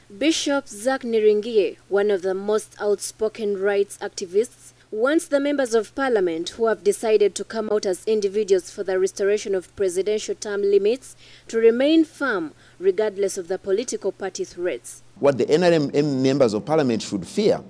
Bishop Zach Niringie, one of the most outspoken rights activists, wants the members of parliament who have decided to come out as individuals for the restoration of presidential term limits to remain firm regardless of the political party threats. What the NRM members of parliament should fear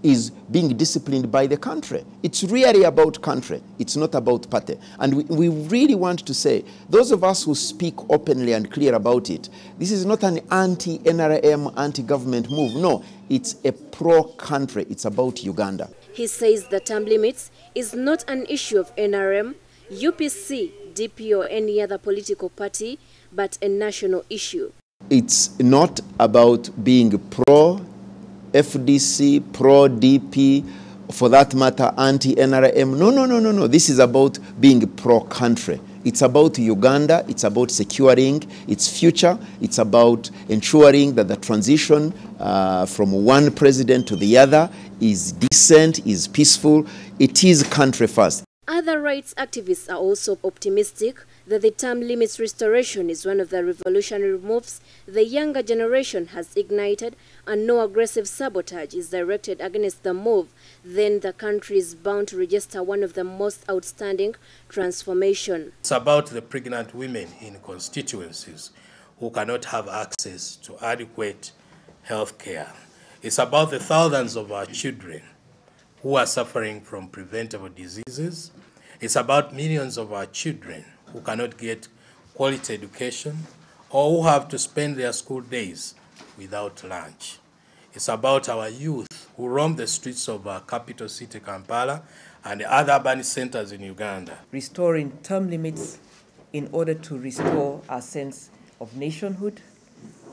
is being disciplined by the country. It's really about country. It's not about party. And we really want to say, those of us who speak openly and clear about it, this is not an anti-NRM, anti-government move. No, it's a pro-country. It's about Uganda. He says the term limits is not an issue of NRM, UPC, DP or any other political party, but a national issue. It's not about being pro-FDC, pro-DP, for that matter, anti-NRM. No. This is about being pro-country. It's about Uganda. It's about securing its future. It's about ensuring that the transition from one president to the other is decent, is peaceful. It is country first. Other rights activists are also optimistic that the term limits restoration is one of the revolutionary moves the younger generation has ignited, and no aggressive sabotage is directed against the move. Then the country is bound to register one of the most outstanding transformations. It's about the pregnant women in constituencies who cannot have access to adequate health care. It's about the thousands of our children who are suffering from preventable diseases. It's about millions of our children who cannot get quality education or who have to spend their school days without lunch. It's about our youth who roam the streets of our capital city, Kampala, and the other urban centers in Uganda. Restoring term limits in order to restore our sense of nationhood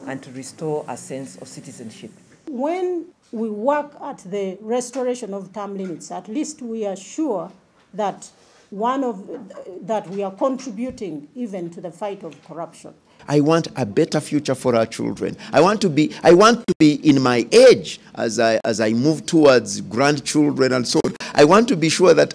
and to restore our sense of citizenship. When we work at the restoration of term limits, at least we are sure that that we are contributing even to the fight of corruption. I want a better future for our children. I want to be in my age as I move towards grandchildren and so on. I want to be sure that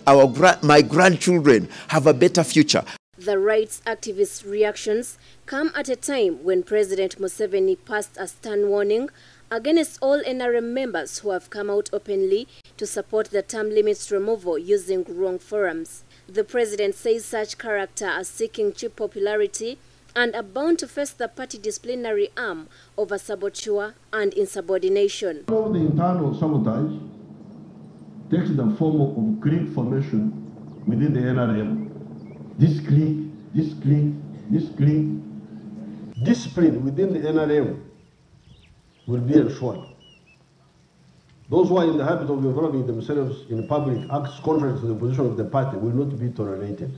my grandchildren have a better future. The rights activists' reactions come at a time when President Museveni passed a stern warning against all NRM members who have come out openly to support the term limits removal using wrong forums. The president says such character are seeking cheap popularity and are bound to face the party disciplinary arm over saboteur and insubordination. Some of the internal sabotage takes the form of clique formation within the NRM. This clique. Discipline within the NRM will be ensured. Those who are in the habit of involving themselves in public acts contrary to the position of the party will not be tolerated.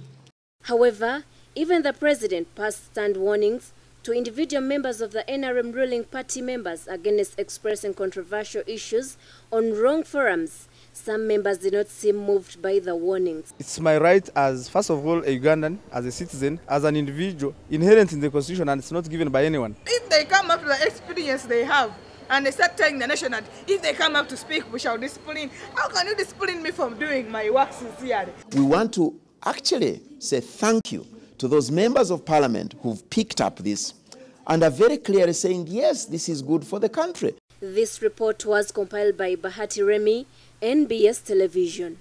However, even the president passed stern warnings to individual members of the NRM ruling party members against expressing controversial issues on wrong forums. Some members did not seem moved by the warnings. It's my right as, first of all, a Ugandan, as a citizen, as an individual, inherent in the constitution, and it's not given by anyone. If they come up to the experience they have, and they start telling the nation that if they come up to speak, we shall discipline. How can you discipline me from doing my work sincerely? We want to actually say thank you to those members of parliament who've picked up this and are very clearly saying, yes, this is good for the country. This report was compiled by Bahati Remy, NBS Television.